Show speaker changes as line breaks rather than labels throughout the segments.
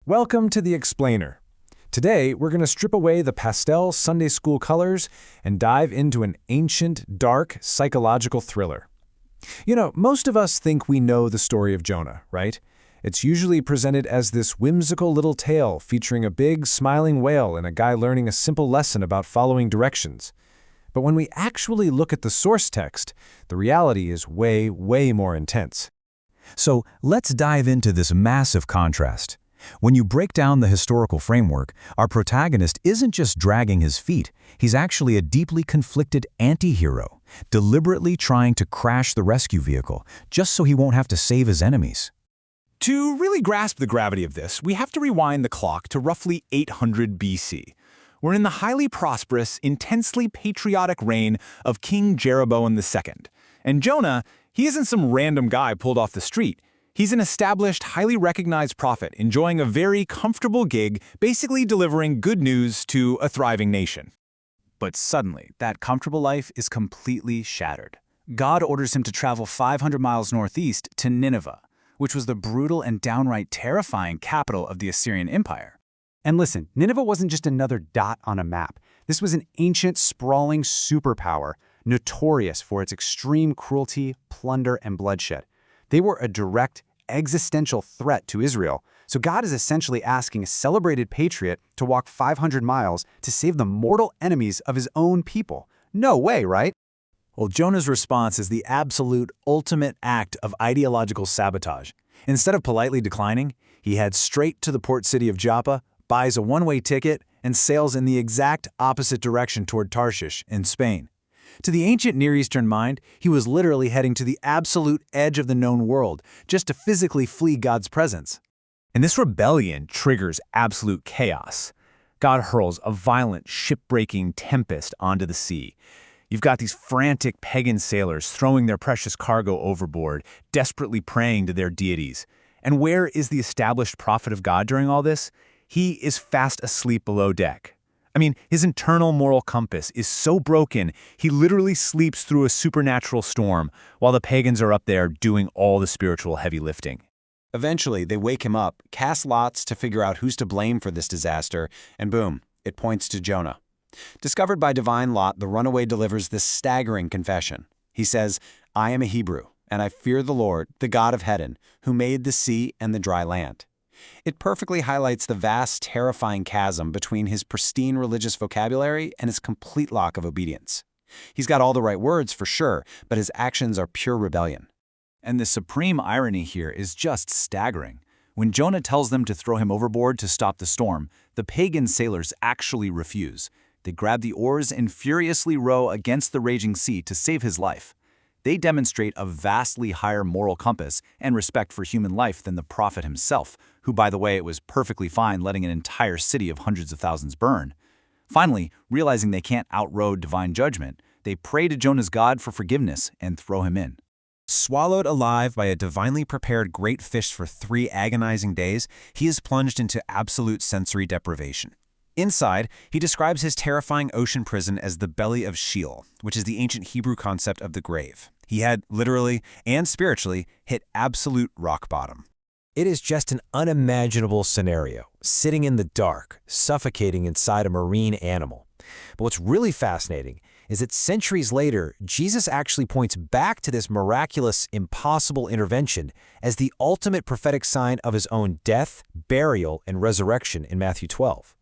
Welcome to The Explainer. Today, we're going to strip away the pastel Sunday school colors and dive into an ancient, dark, psychological thriller. Most of us think we know the story of Jonah, right? It's usually presented as this whimsical little tale featuring a big, smiling whale and a guy learning a simple lesson about following directions. But when we actually look at the source text, the reality is way, way more intense.
So let's dive into this massive contrast. When you break down the historical framework, our protagonist isn't just dragging his feet, he's actually a deeply conflicted anti-hero, deliberately trying to crash the rescue vehicle just so he won't have to save his enemies.
To really grasp the gravity of this, we have to rewind the clock to roughly 800 BC. We're in the highly prosperous, intensely patriotic reign of King Jeroboam II. And Jonah, he isn't some random guy pulled off the street. He's an established, highly recognized prophet, enjoying a very comfortable gig, basically delivering good news to a thriving nation. But suddenly, that comfortable life is completely shattered. God orders him to travel 500 miles northeast to Nineveh, which was the brutal and downright terrifying capital of the Assyrian Empire.
And listen, Nineveh wasn't just another dot on a map. This was an ancient, sprawling superpower, notorious for its extreme cruelty, plunder, and bloodshed. They were a direct, existential threat to Israel. So God is essentially asking a celebrated patriot to walk 500 miles to save the mortal enemies of his own people. No way, right?
Well, Jonah's response is the absolute ultimate act of ideological sabotage. Instead of politely declining, he heads straight to the port city of Joppa, buys a one-way ticket, and sails in the exact opposite direction toward Tarshish in Spain. To the ancient Near Eastern mind, he was literally heading to the absolute edge of the known world, just to physically flee God's presence. And this rebellion triggers absolute chaos. God hurls a violent, ship-breaking tempest onto the sea. You've got these frantic pagan sailors throwing their precious cargo overboard, desperately praying to their deities. And where is the established prophet of God during all this? He is fast asleep below deck. I mean, his internal moral compass is so broken, he literally sleeps through a supernatural storm, while the pagans are up there doing all the spiritual heavy lifting.
Eventually, they wake him up, cast lots to figure out who's to blame for this disaster, and boom, it points to Jonah. Discovered by divine lot, the runaway delivers this staggering confession. He says, "I am a Hebrew, and I fear the Lord, the God of heaven, who made the sea and the dry land." It perfectly highlights the vast, terrifying chasm between his pristine religious vocabulary and his complete lack of obedience. He's got all the right words for sure, but his actions are pure rebellion.
And the supreme irony here is just staggering. When Jonah tells them to throw him overboard to stop the storm, the pagan sailors actually refuse. They grab the oars and furiously row against the raging sea to save his life. They demonstrate a vastly higher moral compass and respect for human life than the prophet himself, who, by the way, it was perfectly fine letting an entire city of hundreds of thousands burn. Finally, realizing they can't outrow divine judgment, they pray to Jonah's God for forgiveness and throw him in.
Swallowed alive by a divinely prepared great fish for 3 agonizing days, he is plunged into absolute sensory deprivation. Inside, he describes his terrifying ocean prison as the belly of Sheol, which is the ancient Hebrew concept of the grave. He had, literally and spiritually, hit absolute rock bottom.
It is just an unimaginable scenario, sitting in the dark, suffocating inside a marine animal. But what's really fascinating is that centuries later, Jesus actually points back to this miraculous, impossible intervention as the ultimate prophetic sign of his own death, burial, and resurrection in Matthew 12.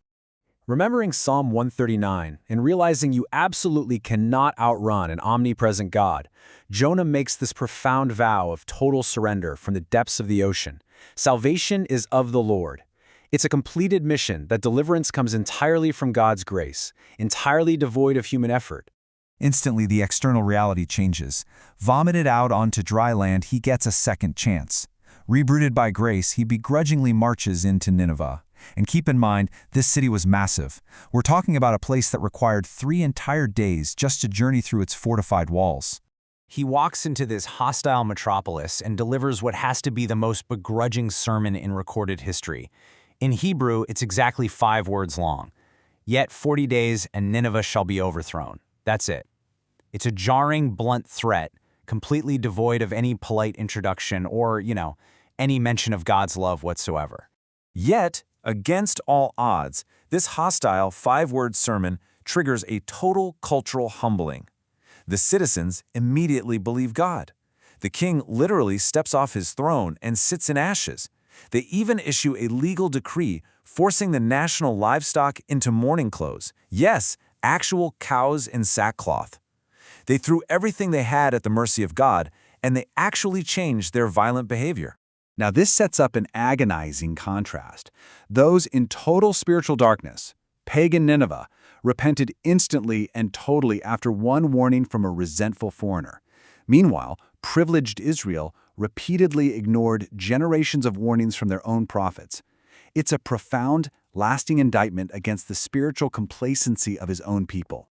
Remembering Psalm 139 and realizing you absolutely cannot outrun an omnipresent God, Jonah makes this profound vow of total surrender from the depths of the ocean. Salvation is of the Lord. It's a completed mission that deliverance comes entirely from God's grace, entirely devoid of human effort.
Instantly, the external reality changes. Vomited out onto dry land, he gets a second chance. Rebooted by grace, he begrudgingly marches into Nineveh. And keep in mind, this city was massive. We're talking about a place that required 3 entire days just to journey through its fortified walls.
He walks into this hostile metropolis and delivers what has to be the most begrudging sermon in recorded history. In Hebrew, it's exactly 5 words long. Yet 40 days and Nineveh shall be overthrown. That's it. It's a jarring, blunt threat, completely devoid of any polite introduction or, any mention of God's love whatsoever.
Yet, Against all odds, this hostile 5-word sermon triggers a total cultural humbling. The citizens immediately believe God. The king literally steps off his throne and sits in ashes. They even issue a legal decree forcing the national livestock into mourning clothes. Yes, actual cows in sackcloth. They threw everything they had at the mercy of God, and they actually changed their violent behavior.
Now this sets up an agonizing contrast. Those in total spiritual darkness, pagan Nineveh, repented instantly and totally after one warning from a resentful foreigner. Meanwhile, privileged Israel repeatedly ignored generations of warnings from their own prophets. It's a profound, lasting indictment against the spiritual complacency of his own people.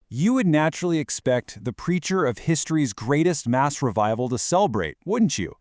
You would naturally expect the preacher of history's greatest mass revival to celebrate, wouldn't you?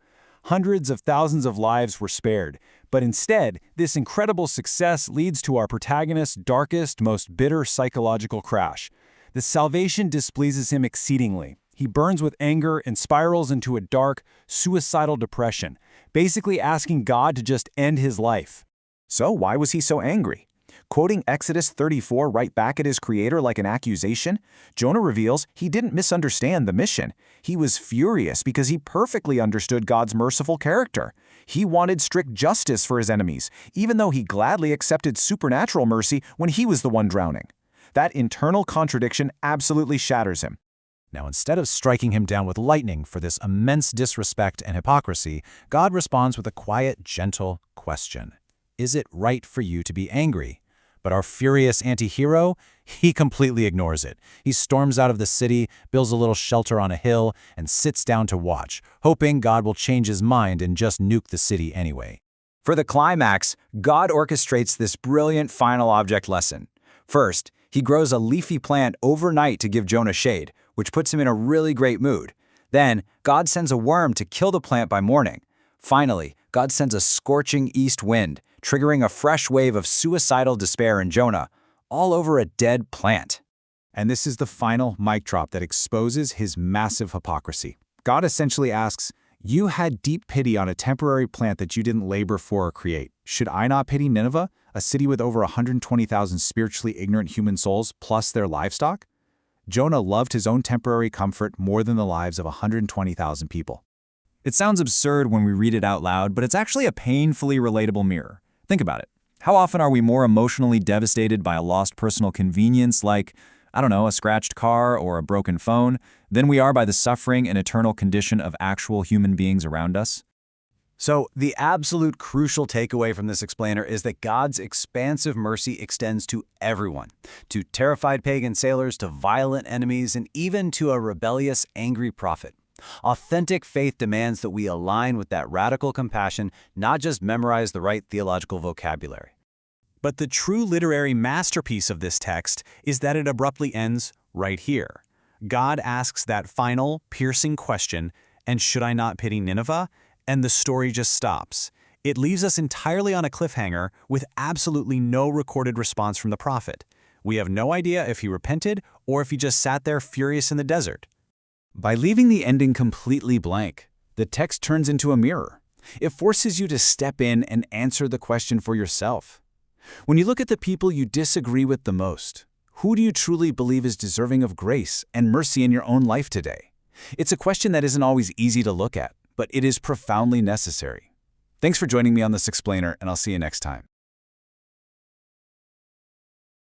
Hundreds of thousands of lives were spared, but instead, this incredible success leads to our protagonist's darkest, most bitter psychological crash. The salvation displeases him exceedingly. He burns with anger and spirals into a dark, suicidal depression, basically asking God to just end his life.
So why was he so angry? Quoting Exodus 34 right back at his creator like an accusation, Jonah reveals he didn't misunderstand the mission. He was furious because he perfectly understood God's merciful character. He wanted strict justice for his enemies, even though he gladly accepted supernatural mercy when he was the one drowning. That internal contradiction absolutely shatters him. Now, instead of striking him down with lightning for this immense disrespect and hypocrisy, God responds with a quiet, gentle question. Is it right for you to be angry? But our furious anti-hero, he completely ignores it. He storms out of the city, builds a little shelter on a hill, and sits down to watch, hoping God will change his mind and just nuke the city anyway.
For the climax, God orchestrates this brilliant final object lesson. First, he grows a leafy plant overnight to give Jonah shade, which puts him in a really great mood. Then, God sends a worm to kill the plant by morning. Finally, God sends a scorching east wind, triggering a fresh wave of suicidal despair in Jonah, all over a dead plant.
And this is the final mic drop that exposes his massive hypocrisy. God essentially asks, you had deep pity on a temporary plant that you didn't labor for or create. Should I not pity Nineveh, a city with over 120,000 spiritually ignorant human souls plus their livestock? Jonah loved his own temporary comfort more than the lives of 120,000 people.
It sounds absurd when we read it out loud, but it's actually a painfully relatable mirror. Think about it. How often are we more emotionally devastated by a lost personal convenience like, I don't know, a scratched car or a broken phone, than we are by the suffering and eternal condition of actual human beings around us?
So, the absolute crucial takeaway from this explainer is that God's expansive mercy extends to everyone, to terrified pagan sailors, to violent enemies, and even to a rebellious, angry prophet. Authentic faith demands that we align with that radical compassion, not just memorize the right theological vocabulary.
But the true literary masterpiece of this text is that it abruptly ends right here. God asks that final, piercing question, and should I not pity Nineveh? And the story just stops. It leaves us entirely on a cliffhanger with absolutely no recorded response from the prophet. We have no idea if he repented or if he just sat there furious in the desert.
By leaving the ending completely blank, the text turns into a mirror. It forces you to step in and answer the question for yourself. When you look at the people you disagree with the most, who do you truly believe is deserving of grace and mercy in your own life today? It's a question that isn't always easy to look at, but it is profoundly necessary. Thanks for joining me on this explainer, and I'll see you next time.